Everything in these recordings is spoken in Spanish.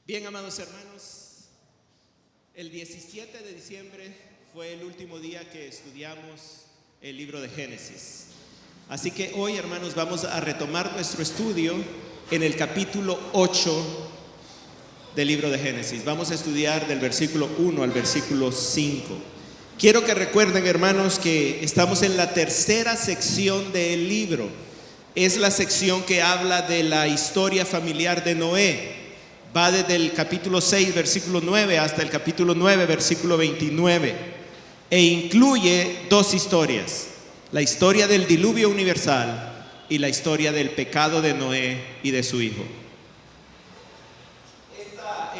Bien, amados hermanos, el 17 de diciembre fue el último día que estudiamos el libro de Génesis. Así que hoy, hermanos, vamos a retomar nuestro estudio en el capítulo 8 del libro de Génesis. Vamos a estudiar del versículo 1 al versículo 5. Quiero que recuerden, hermanos, que estamos en la tercera sección del libro. Es la sección que habla de la historia familiar de Noé. Va desde el capítulo 6, versículo 9, hasta el capítulo 9, versículo 29. E incluye dos historias: la historia del diluvio universal y la historia del pecado de Noé y de su hijo.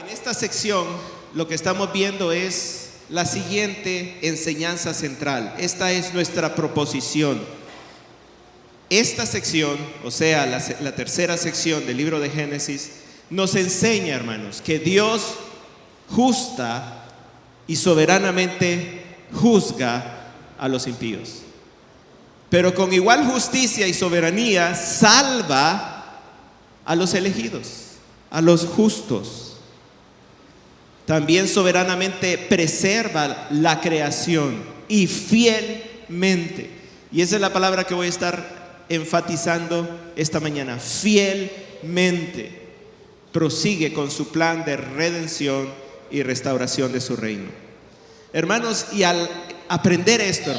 En esta sección lo que estamos viendo es la siguiente enseñanza central. Esta es nuestra proposición. Esta sección, o sea, la tercera sección del libro de Génesis, nos enseña, hermanos, que Dios justa y soberanamente juzga a los impíos, pero con igual justicia y soberanía salva a los elegidos, a los justos. También soberanamente preserva la creación y fielmente, y esa es la palabra que voy a estar enfatizando esta mañana, fielmente prosigue con su plan de redención y restauración de su reino. Hermanos, y al aprender esto,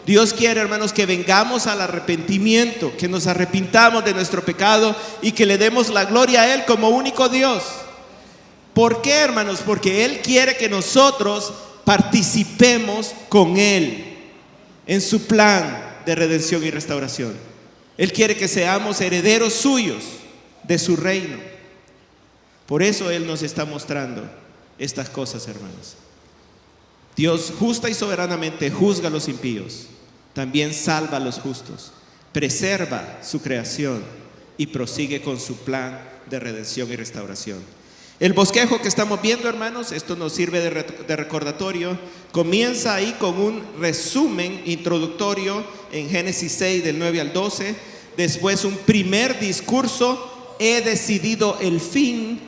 Dios quiere, hermanos, que vengamos al arrepentimiento, que nos arrepintamos de nuestro pecado y que le demos la gloria a Él como único Dios. ¿Por qué, hermanos? Porque Él quiere que nosotros participemos con Él en su plan de redención y restauración. Él quiere que seamos herederos suyos de su reino. Por eso Él nos está mostrando estas cosas, hermanos. Dios justa y soberanamente juzga a los impíos, también salva a los justos, preserva su creación y prosigue con su plan de redención y restauración. El bosquejo que estamos viendo, hermanos, esto nos sirve de recordatorio. Comienza ahí con un resumen introductorio en Génesis 6 del 9 al 12. Después un primer discurso: he decidido el fin,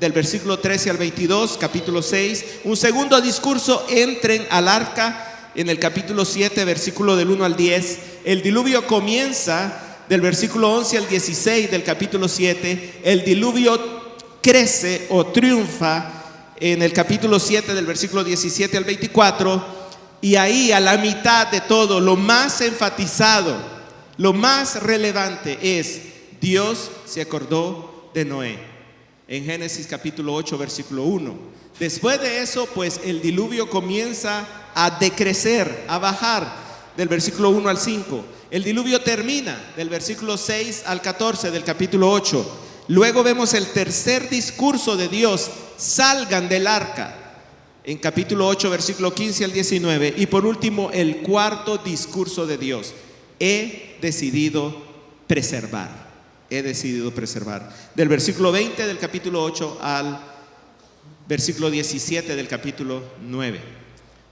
del versículo 13 al 22, capítulo 6. Un segundo discurso: entren al arca, en el capítulo 7, versículo del 1 al 10. El diluvio comienza del versículo 11 al 16 del capítulo 7. El diluvio crece o triunfa en el capítulo 7, del versículo 17 al 24. Y ahí, a la mitad de todo, lo más enfatizado, lo más relevante es: Dios se acordó de Noé, en Génesis capítulo 8, versículo 1. Después de eso, pues el diluvio comienza a decrecer, a bajar, del versículo 1 al 5. El diluvio termina del versículo 6 al 14 del capítulo 8. Luego vemos el tercer discurso de Dios: salgan del arca, en capítulo 8, versículo 15 al 19. Y por último, el cuarto discurso de Dios: he decidido preservar. Del versículo 20 del capítulo 8 al versículo 17 del capítulo 9.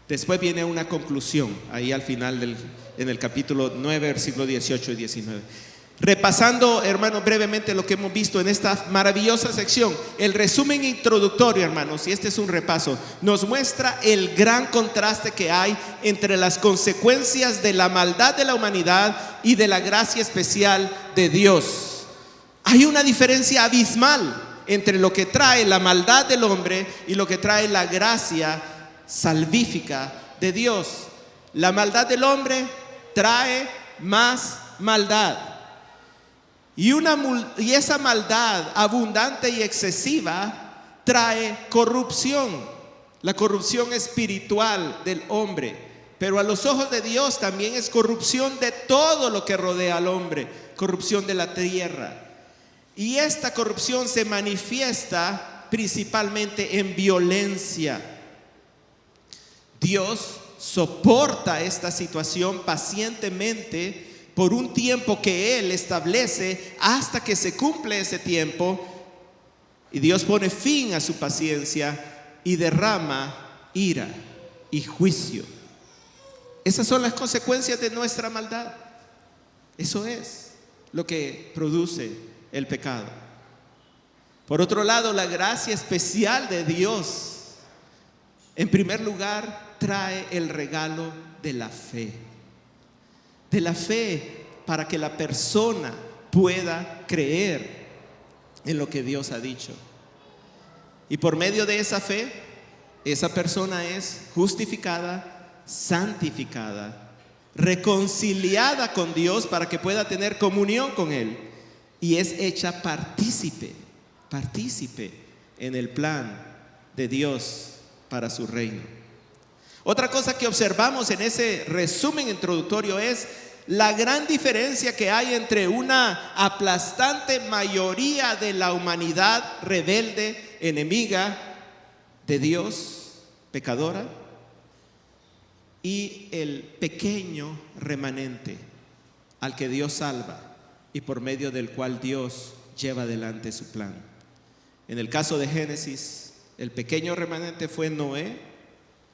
Después viene una conclusión ahí al final en el capítulo 9, versículo 18 y 19. Repasando, hermanos, brevemente lo que hemos visto en esta maravillosa sección, el resumen introductorio, hermanos, y este es un repaso, nos muestra el gran contraste que hay entre las consecuencias de la maldad de la humanidad y de la gracia especial de Dios. Hay una diferencia abismal entre lo que trae la maldad del hombre y lo que trae la gracia salvífica de Dios. La maldad del hombre trae más maldad. Y esa maldad abundante y excesiva trae corrupción, la corrupción espiritual del hombre. Pero a los ojos de Dios también es corrupción de todo lo que rodea al hombre, corrupción de la tierra. Y esta corrupción se manifiesta principalmente en violencia. Dios soporta esta situación pacientemente por un tiempo que Él establece, hasta que se cumple ese tiempo, y Dios pone fin a su paciencia y derrama ira y juicio. Esas son las consecuencias de nuestra maldad. Eso es lo que produce el pecado. Por otro lado, la gracia especial de Dios, en primer lugar, trae el regalo de la fe. De la fe para que la persona pueda creer en lo que Dios ha dicho. Y por medio de esa fe, esa persona es justificada, santificada, reconciliada con Dios para que pueda tener comunión con Él, y es hecha partícipe en el plan de Dios para su reino. Otra cosa que observamos en ese resumen introductorio es la gran diferencia que hay entre una aplastante mayoría de la humanidad rebelde, enemiga de Dios, pecadora, y el pequeño remanente al que Dios salva y por medio del cual Dios lleva adelante su plan. En el caso de Génesis, el pequeño remanente fue Noé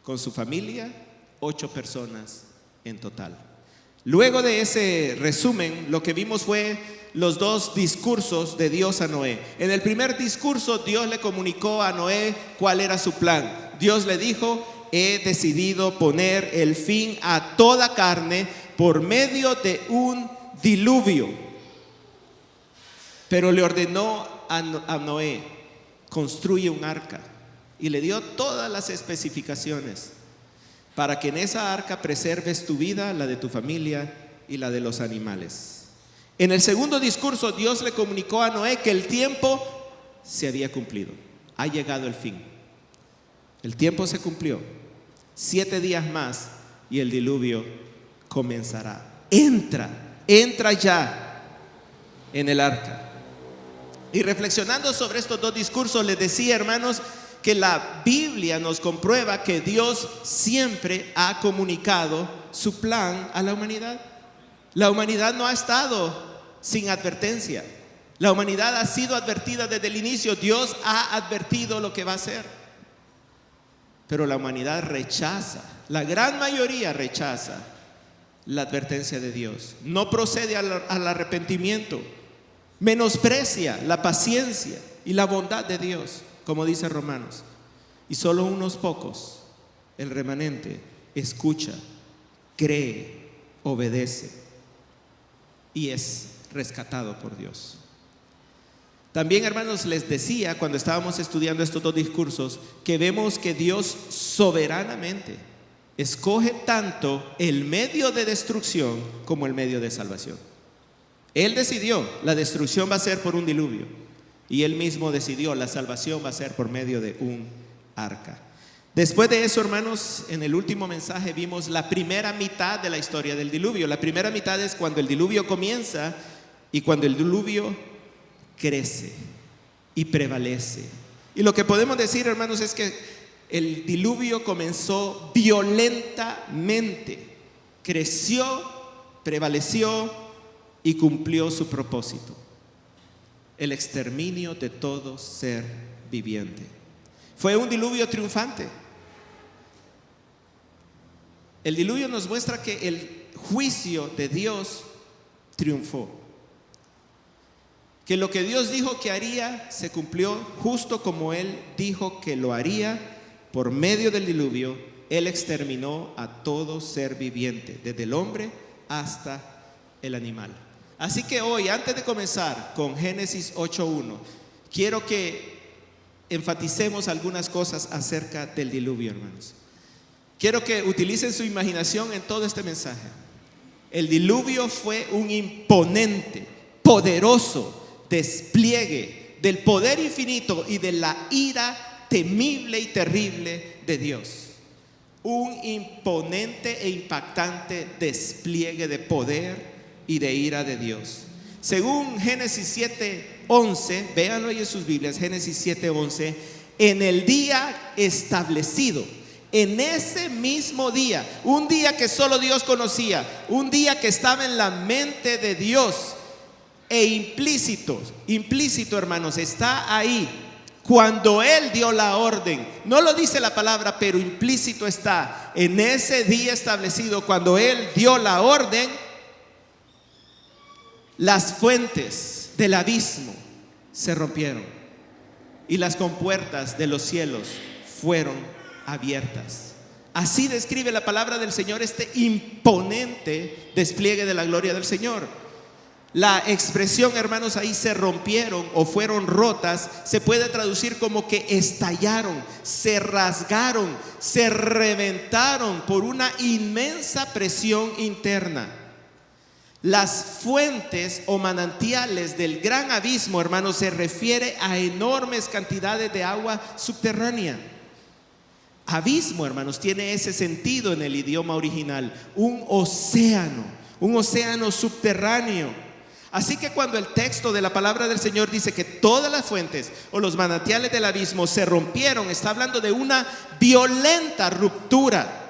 con su familia, 8 personas en total. Luego de ese resumen, lo que vimos fue los 2 discursos de Dios a Noé. En el primer discurso, Dios le comunicó a Noé cuál era su plan. Dios le dijo: he decidido poner el fin a toda carne por medio de un diluvio. Pero le ordenó a Noé: construye un arca, y le dio todas las especificaciones para que en esa arca preserves tu vida, la de tu familia y la de los animales. En el segundo discurso, Dios le comunicó a Noé que el tiempo se había cumplido, ha llegado el fin. El tiempo se cumplió, 7 días más y el diluvio comenzará. Entra ya en el arca. Y reflexionando sobre estos 2 discursos, les decía, hermanos, que la Biblia nos comprueba que Dios siempre ha comunicado su plan a la humanidad. La humanidad no ha estado sin advertencia. La humanidad ha sido advertida desde el inicio. Dios ha advertido lo que va a hacer. Pero la humanidad rechaza, la gran mayoría rechaza la advertencia de Dios. No procede al arrepentimiento. Menosprecia la paciencia y la bondad de Dios, como dice Romanos. Y solo unos pocos, el remanente, escucha, cree, obedece y es rescatado por Dios. También, hermanos, les decía cuando estábamos estudiando estos 2 discursos que vemos que Dios soberanamente escoge tanto el medio de destrucción como el medio de salvación. Él decidió, la destrucción va a ser por un diluvio, y Él mismo decidió, la salvación va a ser por medio de un arca. Después de eso, hermanos, en el último mensaje vimos la primera mitad de la historia del diluvio. La primera mitad es cuando el diluvio comienza y cuando el diluvio crece y prevalece. Y lo que podemos decir, hermanos, es que el diluvio comenzó violentamente, creció, prevaleció y cumplió su propósito: el exterminio de todo ser viviente. Fue un diluvio triunfante. El diluvio nos muestra que el juicio de Dios triunfó, que lo que Dios dijo que haría se cumplió justo como Él dijo que lo haría. Por medio del diluvio, Él exterminó a todo ser viviente, desde el hombre hasta el animal. Así que hoy, antes de comenzar con Génesis 8:1, quiero que enfaticemos algunas cosas acerca del diluvio, hermanos. Quiero que utilicen su imaginación en todo este mensaje. El diluvio fue un imponente, poderoso despliegue del poder infinito y de la ira temible y terrible de Dios. Un imponente e impactante despliegue de poder y de ira de Dios. Según Génesis 7:11, véanlo ahí en sus Biblias, Génesis 7:11, en el día establecido, en ese mismo día, un día que solo Dios conocía, un día que estaba en la mente de Dios, e implícito, hermanos, está ahí cuando Él dio la orden. No lo dice la palabra, pero implícito está. En ese día establecido, cuando Él dio la orden, las fuentes del abismo se rompieron. y las compuertas de los cielos fueron abiertas. Así describe la palabra del Señor este imponente despliegue de la gloria del Señor. La expresión, hermanos, ahí se rompieron o fueron rotas, se puede traducir como que estallaron, se rasgaron, se reventaron por una inmensa presión interna. Las fuentes o manantiales del gran abismo, hermanos, se refiere a enormes cantidades de agua subterránea. Abismo, hermanos, tiene ese sentido en el idioma original, un océano subterráneo. Así que cuando el texto de la palabra del Señor dice que todas las fuentes o los manantiales del abismo se rompieron, está hablando de una violenta ruptura.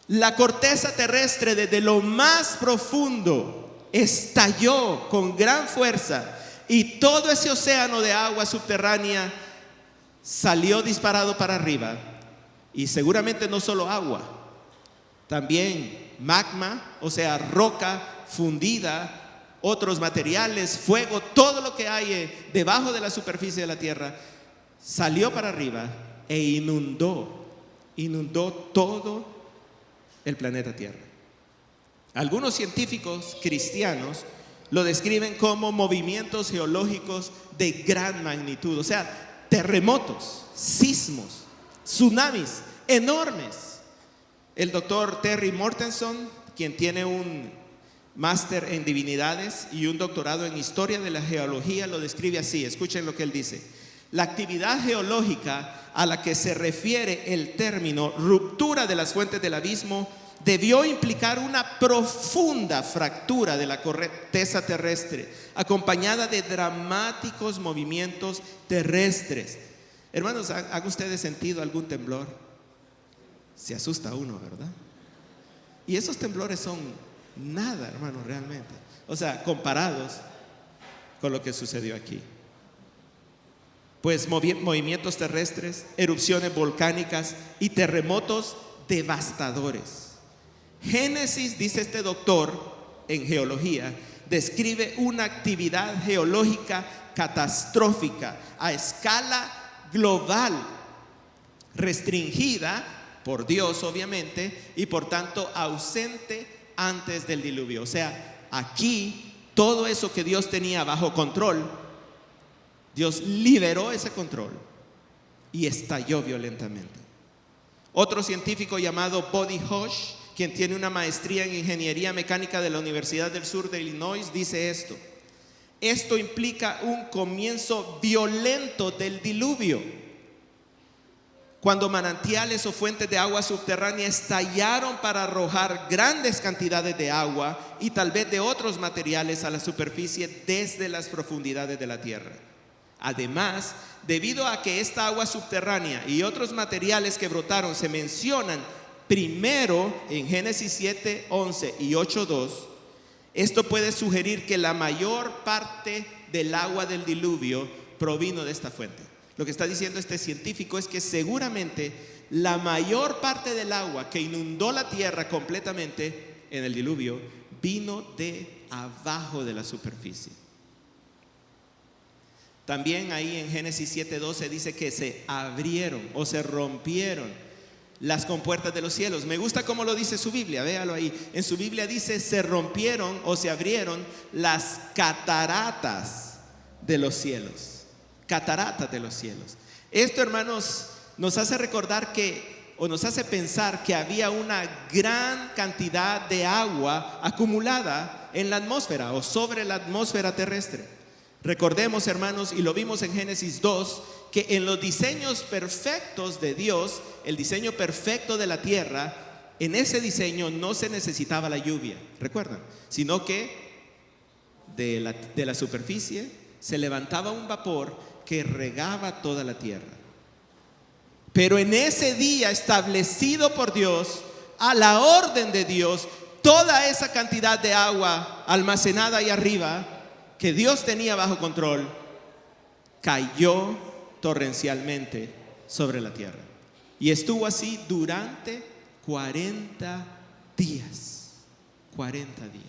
La corteza terrestre desde lo más profundo estalló con gran fuerza y todo ese océano de agua subterránea salió disparado para arriba. Y seguramente no solo agua, también magma, o sea, roca fundida, otros materiales, fuego, todo lo que hay debajo de la superficie de la tierra salió para arriba e inundó todo el planeta Tierra. Algunos científicos cristianos lo describen como movimientos geológicos de gran magnitud, o sea, terremotos, sismos, tsunamis enormes. El doctor Terry Mortenson, quien tiene un máster en divinidades y un doctorado en historia de la geología, lo describe así. Escuchen lo que él dice: la actividad geológica a la que se refiere el término ruptura de las fuentes del abismo debió implicar una profunda fractura de la corteza terrestre, acompañada de dramáticos movimientos terrestres. Hermanos, ¿han ustedes sentido algún temblor? Se asusta uno, ¿verdad? Y esos temblores son nada, hermanos, realmente. O sea, comparados con lo que sucedió aquí. Pues movimientos terrestres, erupciones volcánicas y terremotos devastadores. Génesis, dice este doctor en geología, describe una actividad geológica catastrófica a escala global, restringida por Dios, obviamente, y por tanto ausente antes del diluvio. O sea, aquí todo eso que Dios tenía bajo control, Dios liberó ese control y estalló violentamente. Otro científico llamado Buddy Hosh, quien tiene una maestría en ingeniería mecánica de la Universidad del Sur de Illinois, dice esto: esto implica un comienzo violento del diluvio, cuando manantiales o fuentes de agua subterránea estallaron para arrojar grandes cantidades de agua y tal vez de otros materiales a la superficie desde las profundidades de la tierra. Además, debido a que esta agua subterránea y otros materiales que brotaron se mencionan primero en Génesis 7:11 y 8:2, esto puede sugerir que la mayor parte del agua del diluvio provino de esta fuente. Lo que está diciendo este científico es que seguramente la mayor parte del agua que inundó la tierra completamente en el diluvio vino de abajo de la superficie. También ahí en Génesis 7:12 dice que se abrieron o se rompieron las compuertas de los cielos. Me gusta cómo lo dice su Biblia, véalo ahí. En su Biblia dice: se rompieron o se abrieron las cataratas de los cielos. Cataratas de los cielos. Esto, hermanos, nos hace recordar o nos hace pensar que había una gran cantidad de agua acumulada en la atmósfera o sobre la atmósfera terrestre. Recordemos, hermanos, y lo vimos en Génesis 2, que en los diseños perfectos de Dios, el diseño perfecto de la tierra, en ese diseño no se necesitaba la lluvia, ¿recuerdan? Sino que de la superficie se levantaba un vapor que regaba toda la tierra. Pero en ese día establecido por Dios, a la orden de Dios, toda esa cantidad de agua almacenada ahí arriba que Dios tenía bajo control cayó torrencialmente sobre la tierra. Y estuvo así durante 40 días. 40 días.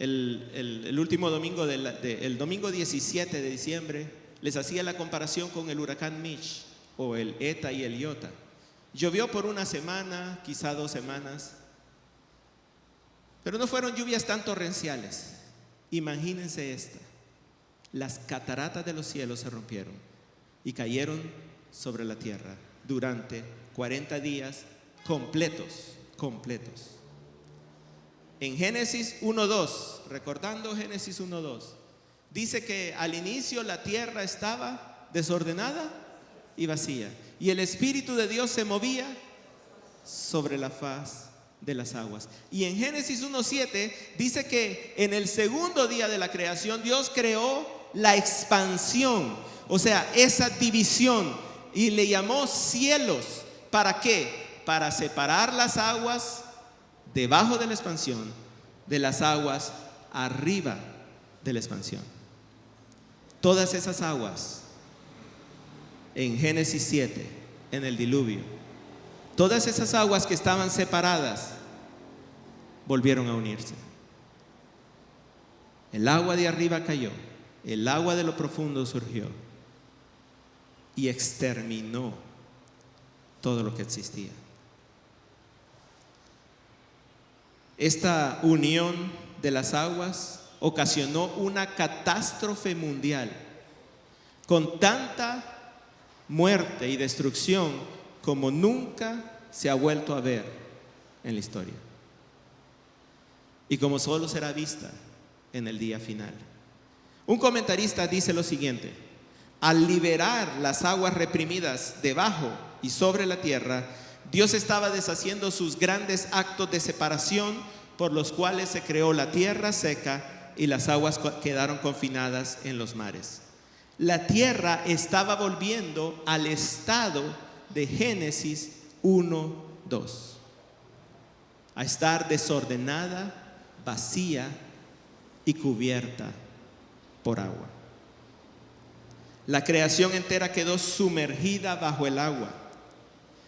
el último domingo, el domingo 17 de diciembre, les hacía la comparación con el huracán Mitch o el Eta y el Iota. Llovió por una semana, quizá 2 semanas, pero no fueron lluvias tan torrenciales. Imagínense esta: las cataratas de los cielos se rompieron y cayeron sobre la tierra durante 40 días completos. En Génesis 1:2, recordando Génesis 1:2, dice que al inicio la tierra estaba desordenada y vacía, y el Espíritu de Dios se movía sobre la faz de las aguas. Y en Génesis 1:7 dice que en el segundo día de la creación Dios creó la expansión, o sea, esa división, y le llamó cielos. ¿Para qué? Para separar las aguas debajo de la expansión de las aguas arriba de la expansión. Todas esas aguas en Génesis 7, en el diluvio, todas esas aguas que estaban separadas volvieron a unirse. El agua de arriba cayó, el agua de lo profundo surgió y exterminó todo lo que existía. Esta unión de las aguas ocasionó una catástrofe mundial con tanta muerte y destrucción como nunca se ha vuelto a ver en la historia, y como solo será vista en el día final. Un comentarista dice lo siguiente: al liberar las aguas reprimidas debajo y sobre la tierra, Dios estaba deshaciendo sus grandes actos de separación por los cuales se creó la tierra seca y las aguas quedaron confinadas en los mares. La tierra estaba volviendo al estado de Génesis 1:2, a estar desordenada, vacía y cubierta por agua. La creación entera quedó sumergida bajo el agua.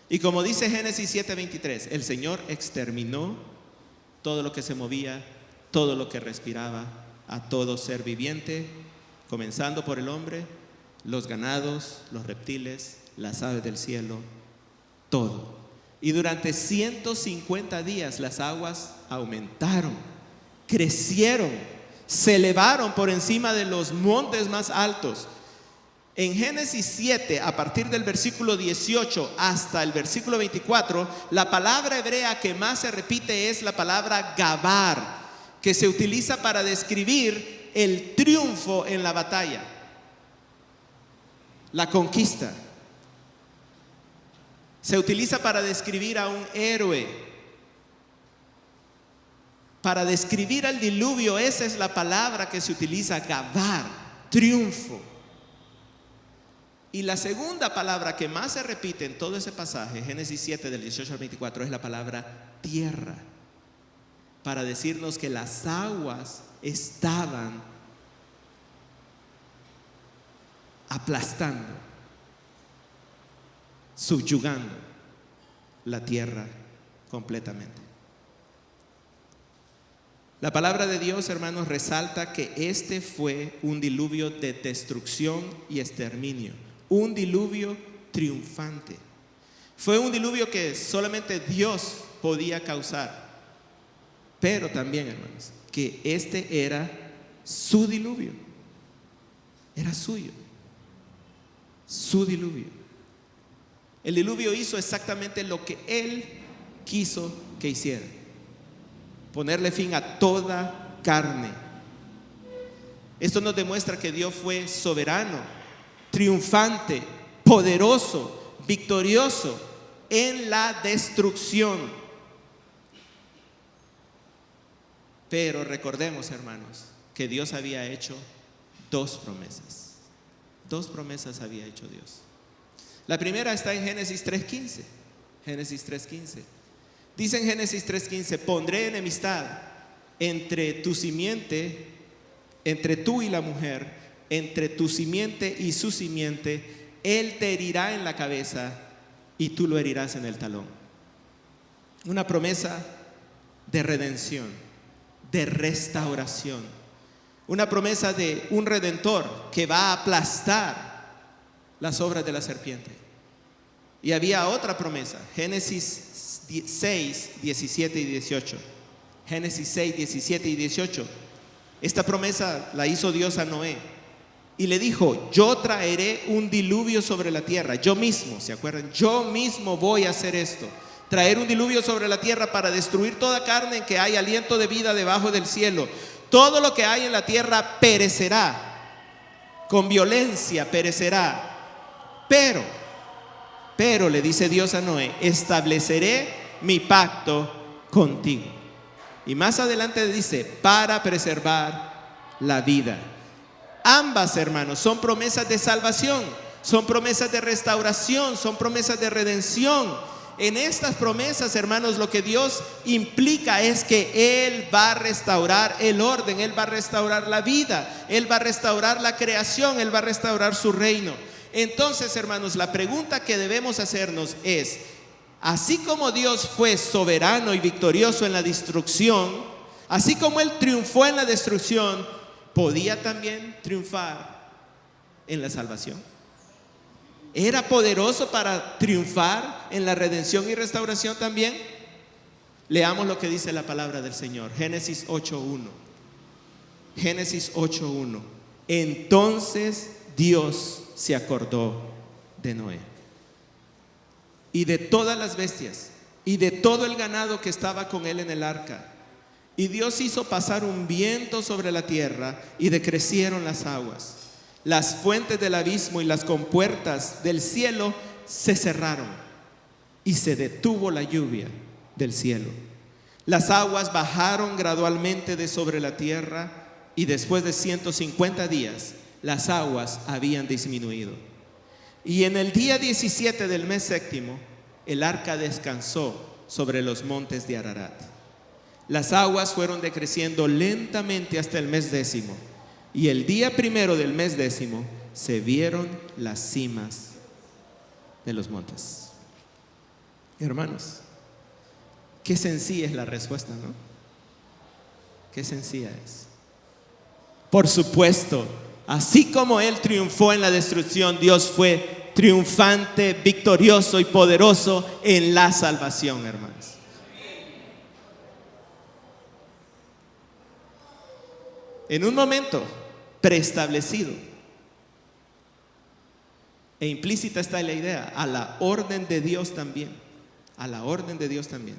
Y como dice Génesis 7:23, el Señor exterminó todo lo que se movía, todo lo que respiraba, a todo ser viviente, comenzando por el hombre, los ganados, los reptiles, las aves del cielo, todo. Y durante 150 días las aguas aumentaron, crecieron, se elevaron por encima de los montes más altos. En Génesis 7, a partir del versículo 18 hasta el versículo 24, la palabra hebrea que más se repite es la palabra gabar, que se utiliza para describir el triunfo en la batalla, la conquista. Se utiliza para describir a un héroe, para describir al diluvio. Esa es la palabra que se utiliza, gabar, triunfo. Y la segunda palabra que más se repite en todo ese pasaje, Génesis 7 del 18 al 24, es la palabra tierra, para decirnos que las aguas estaban aplastando, subyugando la tierra completamente. La palabra de Dios, hermanos, resalta que este fue un diluvio de destrucción y exterminio, un diluvio triunfante. Fue un diluvio que solamente Dios podía causar, pero también, hermanos, que este era su diluvio, era suyo, su diluvio. El diluvio hizo exactamente lo que Él quiso que hiciera: ponerle fin a toda carne. Esto nos demuestra que Dios fue soberano, triunfante, poderoso, victorioso en la destrucción. Pero recordemos, hermanos, que Dios había hecho 2 promesas. 2 promesas había hecho Dios. La primera está en Génesis 3:15. Génesis 3:15. Dice en Génesis 3:15: pondré enemistad entre tu simiente, entre tú y la mujer, entre tu simiente y su simiente. Él te herirá en la cabeza y tú lo herirás en el talón. Una promesa de redención, de restauración. Una promesa de un redentor que va a aplastar las obras de la serpiente. Y había otra promesa, Génesis 6, 17 y 18. Génesis 6, 17 y 18. Esta promesa la hizo Dios a Noé. Y le dijo: yo traeré un diluvio sobre la tierra. Yo mismo, ¿se acuerdan? Yo mismo voy a hacer esto. Traer un diluvio sobre la tierra para destruir toda carne en que hay aliento de vida debajo del cielo. Todo lo que hay en la tierra perecerá. Con violencia perecerá. Pero le dice Dios a Noé: estableceré mi pacto contigo. Y más adelante dice: para preservar la vida. Ambas, hermanos, son promesas de salvación, son promesas de restauración, son promesas de redención. En estas promesas, hermanos, lo que Dios implica es que Él va a restaurar el orden, Él va a restaurar la vida, Él va a restaurar la creación, Él va a restaurar su reino. Entonces, hermanos, la pregunta que debemos hacernos es: así como Dios fue soberano y victorioso en la destrucción, así como Él triunfó en la destrucción, ¿podía también triunfar en la salvación? ¿Era poderoso para triunfar en la redención y restauración también? Leamos lo que dice la palabra del Señor. Génesis 8:1. Génesis 8:1. Entonces Dios se acordó de Noé y de todas las bestias y de todo el ganado que estaba con él en el arca. Y Dios hizo pasar un viento sobre la tierra y decrecieron las aguas. Las fuentes del abismo y las compuertas del cielo se cerraron y se detuvo la lluvia del cielo. Las aguas bajaron gradualmente de sobre la tierra y después de 150 días las aguas habían disminuido. Y en el día 17 del mes séptimo el arca descansó sobre los montes de Ararat. Las aguas fueron decreciendo lentamente hasta el mes décimo. Y el día primero del mes décimo se vieron las cimas de los montes. Hermanos, qué sencilla es la respuesta, ¿no? Qué sencilla es. Por supuesto, así como Él triunfó en la destrucción, Dios fue triunfante, victorioso y poderoso en la salvación, hermanos. En un momento preestablecido, e implícita está la idea, a la orden de Dios también, a la orden de Dios también.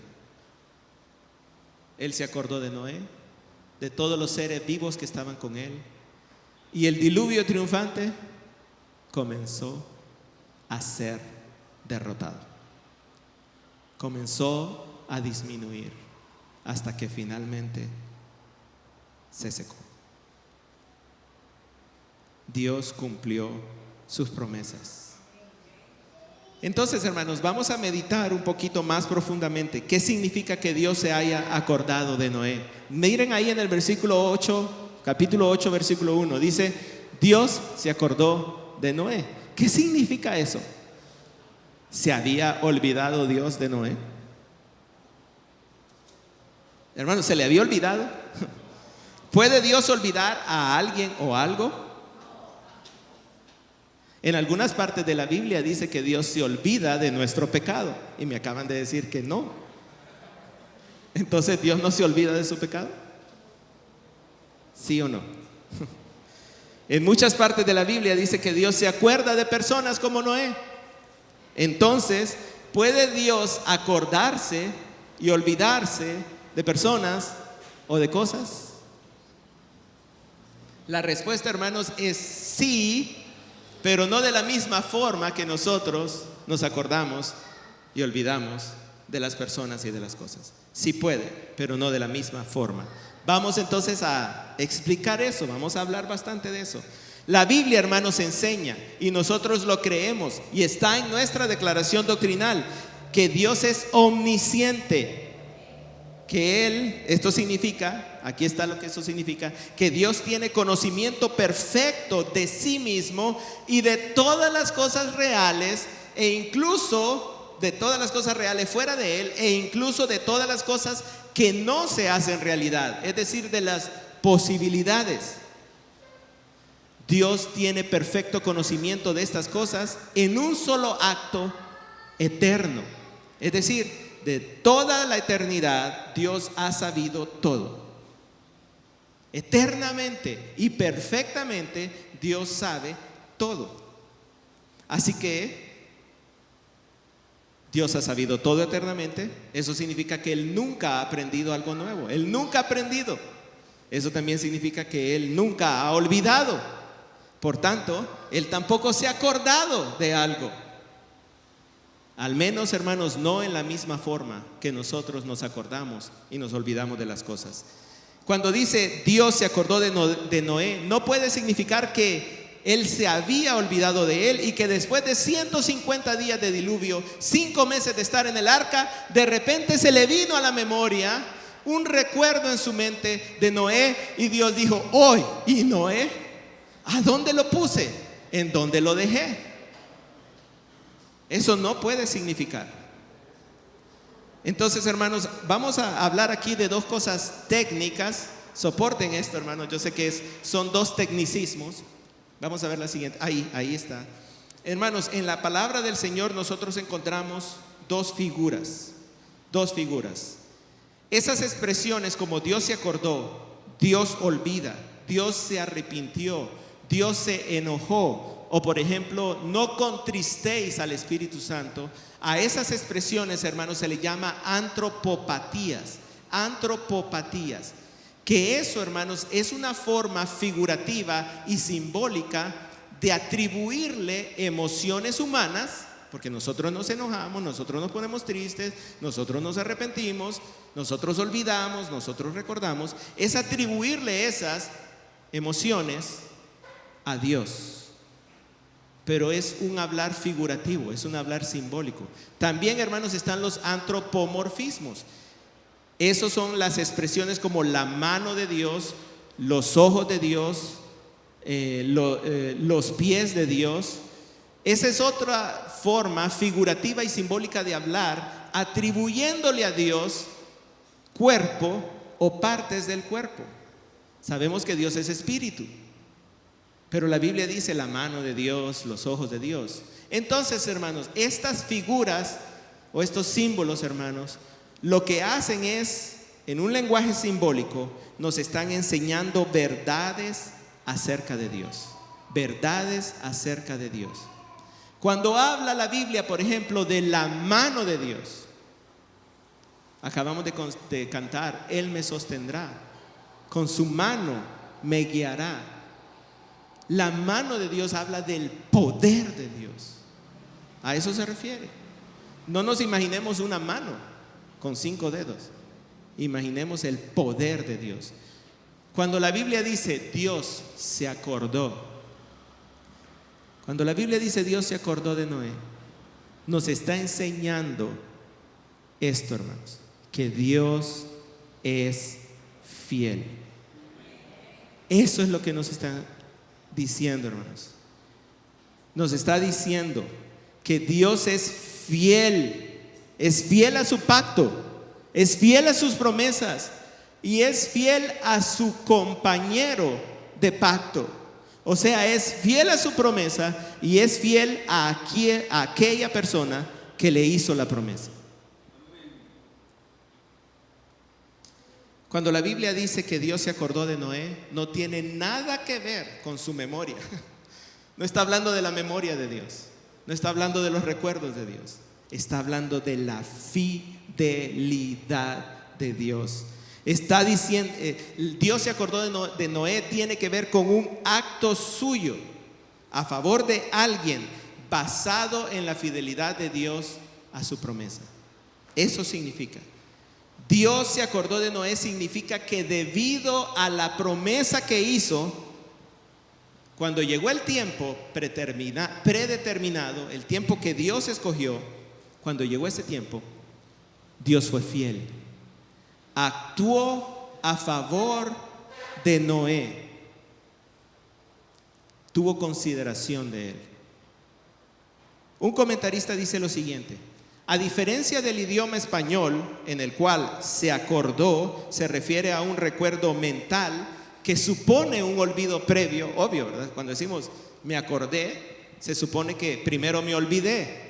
Él se acordó de Noé, de todos los seres vivos que estaban con él, y el diluvio triunfante comenzó a ser derrotado, comenzó a disminuir hasta que finalmente se secó. Dios cumplió sus promesas. Entonces, hermanos, vamos a meditar un poquito más profundamente. ¿Qué significa que Dios se haya acordado de Noé? Miren ahí en el versículo 8, capítulo 8, versículo 1. Dice: Dios se acordó de Noé. ¿Qué significa eso? ¿Se había olvidado Dios de Noé? Hermanos, ¿se le había olvidado? ¿Puede Dios olvidar a alguien o algo? En algunas partes de la Biblia dice que Dios se olvida de nuestro pecado, y me acaban de decir que no. Entonces, ¿Dios no se olvida de su pecado? ¿Sí o no? En muchas partes de la Biblia dice que Dios se acuerda de personas como Noé. Entonces, ¿puede Dios acordarse y olvidarse de personas o de cosas? La respuesta, hermanos, es sí, pero no de la misma forma que nosotros nos acordamos y olvidamos de las personas y de las cosas. Sí puede, pero no de la misma forma. Vamos entonces a explicar eso, vamos a hablar bastante de eso. La Biblia, hermanos, enseña, y nosotros lo creemos, y está en nuestra declaración doctrinal, que Dios es omnisciente. Que Él, esto significa, aquí está lo que eso significa, que Dios tiene conocimiento perfecto de sí mismo y de todas las cosas reales, e incluso de todas las cosas reales fuera de Él, e incluso de todas las cosas que no se hacen realidad, es decir, de las posibilidades. Dios tiene perfecto conocimiento de estas cosas en un solo acto eterno. Es decir, de toda la eternidad Dios ha sabido todo. Eternamente y perfectamente Dios sabe todo. Así que Dios ha sabido todo eternamente. Eso significa que Él nunca ha aprendido algo nuevo. Él nunca ha aprendido. Eso también significa que Él nunca ha olvidado. Por tanto, Él tampoco se ha acordado de algo. Al menos, hermanos, no en la misma forma que nosotros nos acordamos y nos olvidamos de las cosas. Cuando dice Dios se acordó de Noé, no puede significar que Él se había olvidado de él y que después de 150 días de diluvio, 5 meses de estar en el arca, de repente se le vino a la memoria un recuerdo en su mente de Noé y Dios dijo: hoy, ¿y Noé? ¿A dónde lo puse? ¿En dónde lo dejé? Eso no puede significar. Entonces, hermanos, vamos a hablar aquí de dos cosas técnicas. Soporten esto, hermanos. Yo sé que son dos tecnicismos. Vamos a ver la siguiente. Ahí está. Hermanos, en la palabra del Señor nosotros encontramos dos figuras. Dos figuras. Esas expresiones como Dios se acordó, Dios olvida, Dios se arrepintió, Dios se enojó, o por ejemplo, no contristéis al Espíritu Santo. A esas expresiones, hermanos, se le llama antropopatías. Antropopatías. Que eso, hermanos, es una forma figurativa y simbólica de atribuirle emociones humanas, porque nosotros nos enojamos, nosotros nos ponemos tristes, nosotros nos arrepentimos, nosotros olvidamos, nosotros recordamos. Es atribuirle esas emociones a Dios. Pero es un hablar figurativo, es un hablar simbólico. También, hermanos, están los antropomorfismos. Esos son las expresiones como la mano de Dios, los ojos de Dios, los pies de Dios. Esa es otra forma figurativa y simbólica de hablar, atribuyéndole a Dios cuerpo o partes del cuerpo. Sabemos que Dios es espíritu, pero la Biblia dice la mano de Dios, los ojos de Dios. Entonces, hermanos, estas figuras o estos símbolos, hermanos, lo que hacen es, en un lenguaje simbólico, nos están enseñando verdades acerca de Dios. Verdades acerca de Dios. Cuando habla la Biblia, por ejemplo, de la mano de Dios, acabamos de cantar: Él me sostendrá, con su mano me guiará. La mano de Dios habla del poder de Dios. A eso se refiere. No nos imaginemos una mano con 5 dedos. Imaginemos el poder de Dios. Cuando la Biblia dice Dios se acordó, cuando la Biblia dice Dios se acordó de Noé, nos está enseñando esto, hermanos, que Dios es fiel. Eso es lo que nos está diciendo, hermanos. Nos está diciendo que Dios es fiel a su pacto, es fiel a sus promesas y es fiel a su compañero de pacto. O sea, es fiel a su promesa y es fiel a aquella persona que le hizo la promesa. Cuando la Biblia dice que Dios se acordó de Noé, no tiene nada que ver con su memoria. No está hablando de la memoria de Dios, no está hablando de los recuerdos de Dios, está hablando de la fidelidad de Dios. Está diciendo, Dios se acordó de Noé, tiene que ver con un acto suyo a favor de alguien, basado en la fidelidad de Dios a su promesa. Eso significa. Dios se acordó de Noé significa que debido a la promesa que hizo, cuando llegó el tiempo predeterminado, el tiempo que Dios escogió, cuando llegó ese tiempo, Dios fue fiel. Actuó a favor de Noé. Tuvo consideración de él. Un comentarista dice lo siguiente: A diferencia del idioma español, en el cual se acordó, se refiere a un recuerdo mental que supone un olvido previo, obvio, ¿verdad? Cuando decimos me acordé, se supone que primero me olvidé.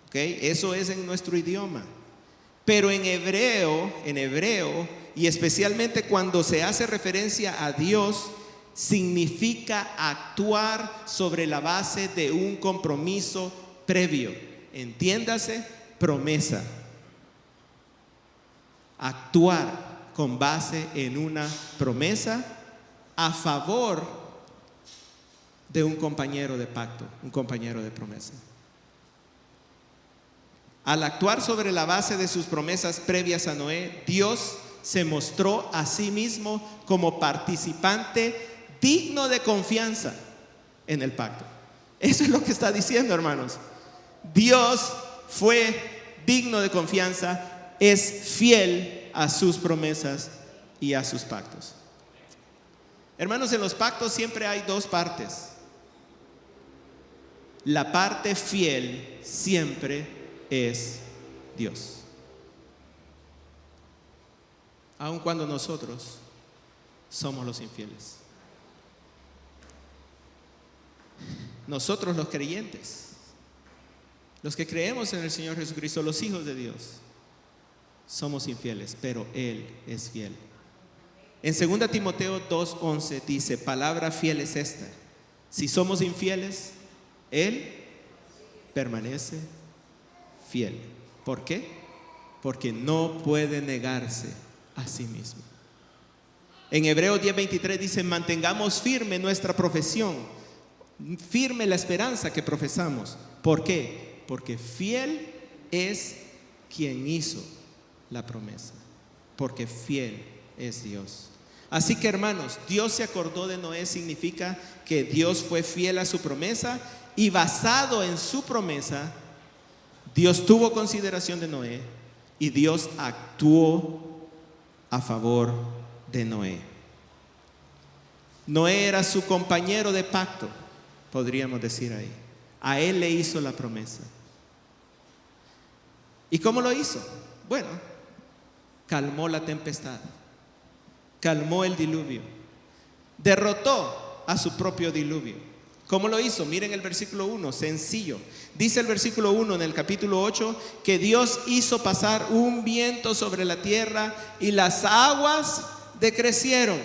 ¿Ok? Eso es en nuestro idioma. Pero en hebreo, y especialmente cuando se hace referencia a Dios, significa actuar sobre la base de un compromiso previo. Entiéndase, promesa. Actuar con base en una promesa a favor de un compañero de pacto, un compañero de promesa. Al actuar sobre la base de sus promesas previas a Noé, Dios se mostró a sí mismo como participante digno de confianza en el pacto. Eso es lo que está diciendo, hermanos. Dios fue digno de confianza, es fiel a sus promesas y a sus pactos. Hermanos, en los pactos siempre hay dos partes. La parte fiel siempre es Dios, aun cuando nosotros somos los infieles. Nosotros los creyentes, los que creemos en el Señor Jesucristo, los hijos de Dios, somos infieles, pero Él es fiel. En 2 Timoteo 2:11 dice, palabra fiel es esta: si somos infieles, Él permanece fiel. ¿Por qué? Porque no puede negarse a sí mismo. En Hebreos 10:23 dice, mantengamos firme nuestra profesión, firme la esperanza que profesamos. ¿Por qué? Porque fiel es quien hizo la promesa, porque fiel es Dios. Así que, hermanos, Dios se acordó de Noé significa que Dios fue fiel a su promesa, y basado en su promesa, Dios tuvo consideración de Noé y Dios actuó a favor de Noé. Noé era su compañero de pacto, podríamos decir ahí. A él le hizo la promesa. ¿Y cómo lo hizo? Bueno, calmó la tempestad, calmó el diluvio, derrotó a su propio diluvio. ¿Cómo lo hizo? Miren el versículo 1, sencillo. Dice el versículo 1 en el capítulo 8 que Dios hizo pasar un viento sobre la tierra y las aguas decrecieron.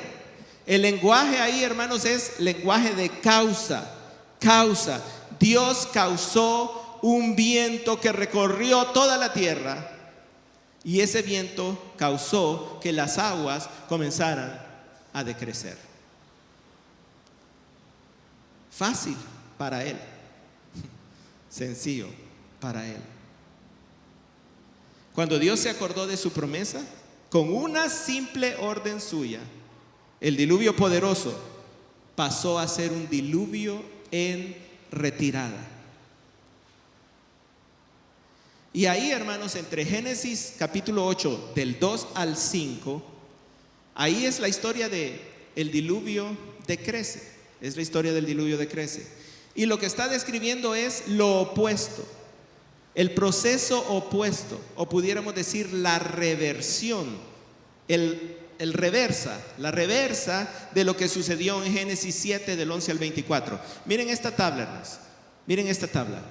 El lenguaje ahí, hermanos, es lenguaje de causa. Causa. Dios causó un viento que recorrió toda la tierra, y ese viento causó que las aguas comenzaran a decrecer. Fácil para Él, sencillo para Él. Cuando Dios se acordó de su promesa, con una simple orden suya, el diluvio poderoso pasó a ser un diluvio en retirada. Y ahí, hermanos, entre Génesis capítulo 8 del 2 al 5, ahí es la historia de el diluvio decrece. Es la historia del diluvio decrece. Y lo que está describiendo es lo opuesto, el proceso opuesto, o pudiéramos decir la reversión, la reversa de lo que sucedió en Génesis 7 del 11 al 24. Miren esta tabla, hermanos. Miren esta tabla.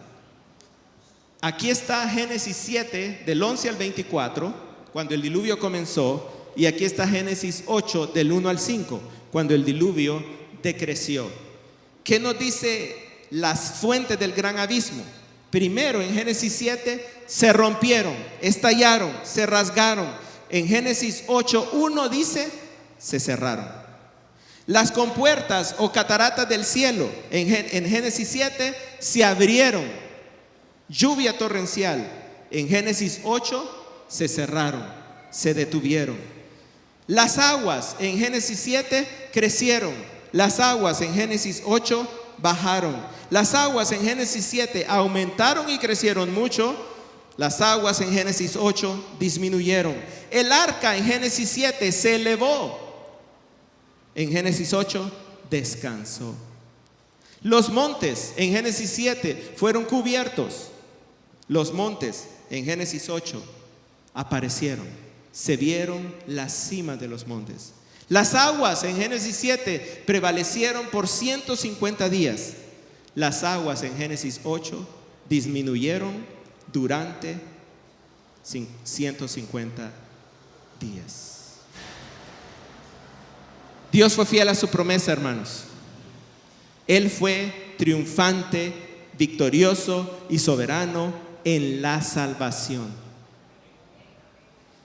Aquí está Génesis 7 del 11 al 24, cuando el diluvio comenzó, y aquí está Génesis 8 del 1 al 5, cuando el diluvio decreció. ¿Qué nos dice las fuentes del gran abismo? Primero, en Génesis 7 se rompieron, estallaron, se rasgaron. En Génesis 8:1 dice, se cerraron. Las compuertas o cataratas del cielo en Génesis 7 se abrieron. Lluvia torrencial. En Génesis 8 se cerraron, se detuvieron. Las aguas en Génesis 7 crecieron. Las aguas en Génesis 8 bajaron. Las aguas en Génesis 7 aumentaron y crecieron mucho. Las aguas en Génesis 8 disminuyeron. El arca en Génesis 7 se elevó. En Génesis 8 descansó. Los montes en Génesis 7 fueron cubiertos. Los montes en Génesis 8 aparecieron, se vieron las cimas de los montes. Las aguas en Génesis 7 prevalecieron por 150 días. Las aguas en Génesis 8 disminuyeron durante 150 días. Dios fue fiel a su promesa, hermanos. Él fue triunfante, victorioso y soberano en la salvación.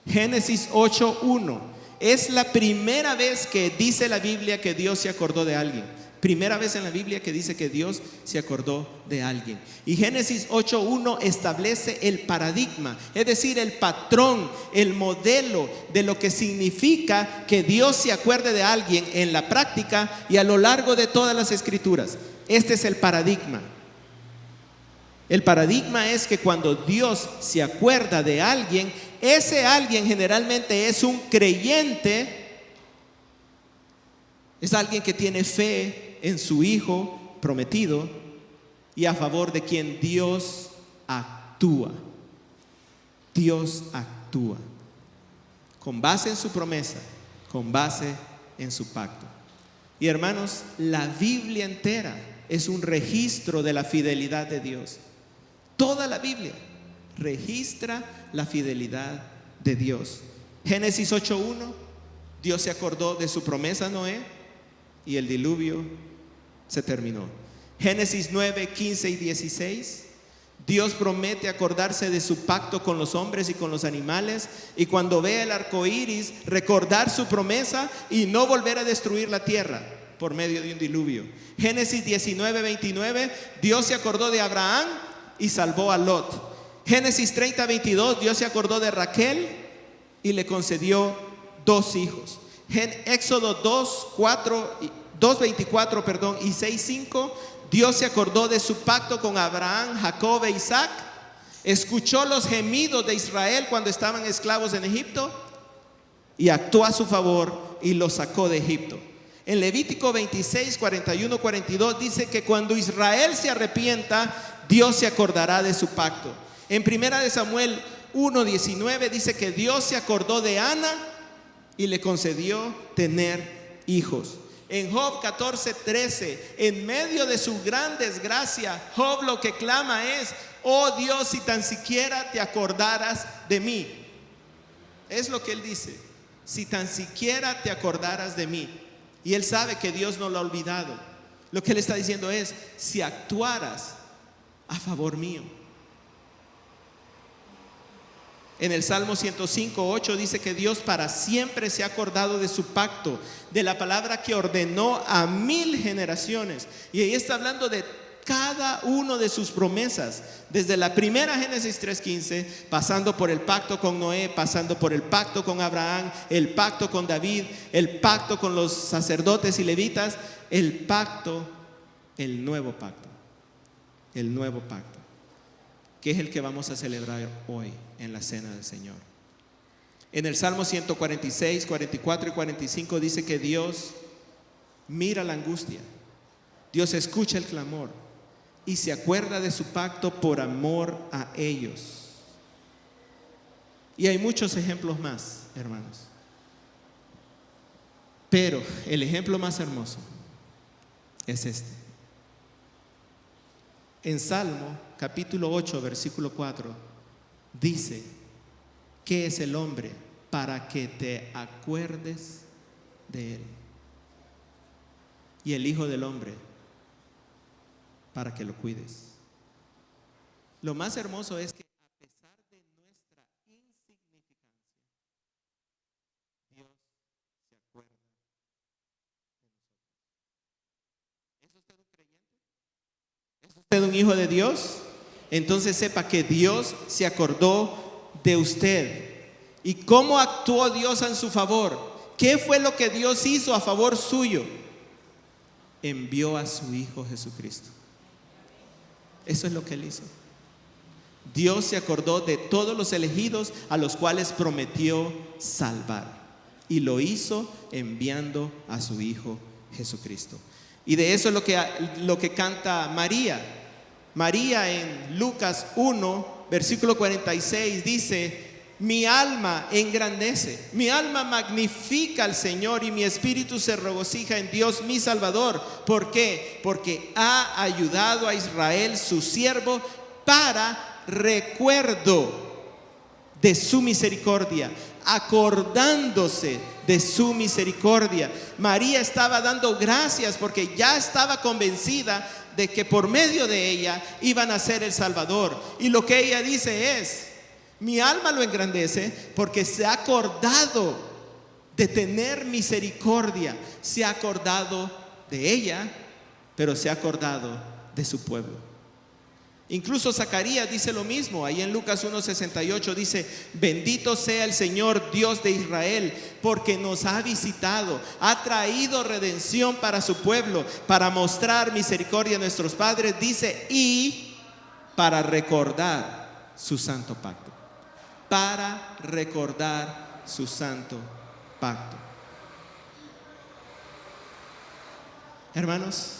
Génesis 8:1 es la primera vez que dice la Biblia que Dios se acordó de alguien. Primera vez en la Biblia que dice que Dios se acordó de alguien. Y Génesis 8:1 establece el paradigma, es decir, el patrón, el modelo de lo que significa que Dios se acuerde de alguien en la práctica y a lo largo de todas las escrituras. Este es el paradigma. El paradigma es que cuando Dios se acuerda de alguien, ese alguien generalmente es un creyente, es alguien que tiene fe en su Hijo prometido y a favor de quien Dios actúa. Dios actúa con base en su promesa, con base en su pacto. Y hermanos, la Biblia entera es un registro de la fidelidad de Dios. Toda la Biblia registra la fidelidad de Dios. Génesis 8:1, Dios se acordó de su promesa a Noé y el diluvio se terminó. Génesis 9, 15 y 16, Dios promete acordarse de su pacto con los hombres y con los animales, y cuando vea el arco iris, recordar su promesa y no volver a destruir la tierra por medio de un diluvio. Génesis 19, 29, Dios se acordó de Abraham y salvó a Lot. Génesis 30, 22, Dios se acordó de Raquel y le concedió 2 hijos. Éxodo 2:24 y 6:5, Dios se acordó de su pacto con Abraham, Jacob e Isaac. Escuchó los gemidos de Israel cuando estaban esclavos en Egipto y actuó a su favor y los sacó de Egipto. En Levítico 26, 41, 42 dice que cuando Israel se arrepienta, Dios se acordará de su pacto. En 1 de Samuel 1:19 dice que Dios se acordó de Ana y le concedió tener hijos. En Job 14:13, en medio de su gran desgracia, Job lo que clama es: oh Dios, si tan siquiera te acordaras de mí. Es lo que él dice: si tan siquiera te acordaras de mí. Y él sabe que Dios no lo ha olvidado. Lo que él está diciendo es: si actuaras a favor mío. En el Salmo 105:8 dice que Dios para siempre se ha acordado de su pacto, de la palabra que ordenó a 1000 generaciones. Y ahí está hablando de cada uno de sus promesas, desde la primera Génesis 3:15, pasando por el pacto con Noé, pasando por el pacto con Abraham, el pacto con David, el pacto con los sacerdotes y levitas, el pacto, el nuevo pacto, que es el que vamos a celebrar hoy en la cena del Señor. En el Salmo 146, 44 y 45 dice que Dios mira la angustia, Dios escucha el clamor y se acuerda de su pacto por amor a ellos. Y hay muchos ejemplos más, hermanos, pero el ejemplo más hermoso es este. En Salmo capítulo 8 versículo 4 dice: ¿qué es el hombre para que te acuerdes de él? Y el Hijo del Hombre para que lo cuides. Lo más hermoso es que a pesar de nuestra insignificancia, Dios se acuerda de nosotros. ¿Es usted un creyente? ¿Es usted un hijo de Dios? Entonces sepa que Dios se acordó de usted. ¿Y cómo actuó Dios en su favor? ¿Qué fue lo que Dios hizo a favor suyo? Envió a su Hijo Jesucristo. Eso es lo que Él hizo. Dios se acordó de todos los elegidos a los cuales prometió salvar, y lo hizo enviando a su Hijo Jesucristo. Y de eso es lo que canta María. María en Lucas 1, versículo 46 dice: mi alma engrandece, mi alma magnifica al Señor, y mi espíritu se regocija en Dios mi Salvador. ¿Por qué? Porque ha ayudado a Israel su siervo, para recuerdo de su misericordia, acordándose de su misericordia. María estaba dando gracias porque ya estaba convencida de que por medio de ella iban a ser el Salvador. Y lo que ella dice es: mi alma lo engrandece porque se ha acordado de tener misericordia. Se ha acordado de ella, pero se ha acordado de su pueblo. Incluso Zacarías dice lo mismo. Ahí en Lucas 1:68 dice: bendito sea el Señor Dios de Israel, porque nos ha visitado, ha traído redención para su pueblo, para mostrar misericordia a nuestros padres, dice, y para recordar su santo pacto. Para recordar su santo pacto. Hermanos,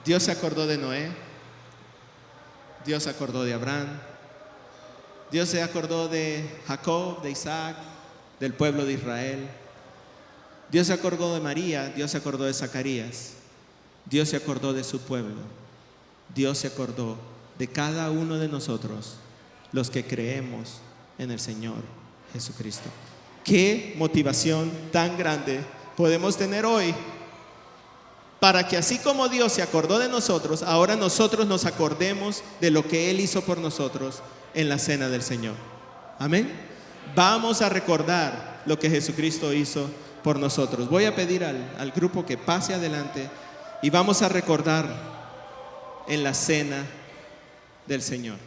Dios se acordó de Noé, Dios se acordó de Abraham, Dios se acordó de Jacob, de Isaac, del pueblo de Israel. Dios se acordó de María, Dios se acordó de Zacarías, Dios se acordó de su pueblo, Dios se acordó de cada uno de nosotros, los que creemos en el Señor Jesucristo. Qué motivación tan grande podemos tener hoy, para que así como Dios se acordó de nosotros, ahora nosotros nos acordemos de lo que Él hizo por nosotros en la cena del Señor. Amén. Vamos a recordar lo que Jesucristo hizo por nosotros. Voy a pedir al grupo que pase adelante y vamos a recordar en la cena del Señor.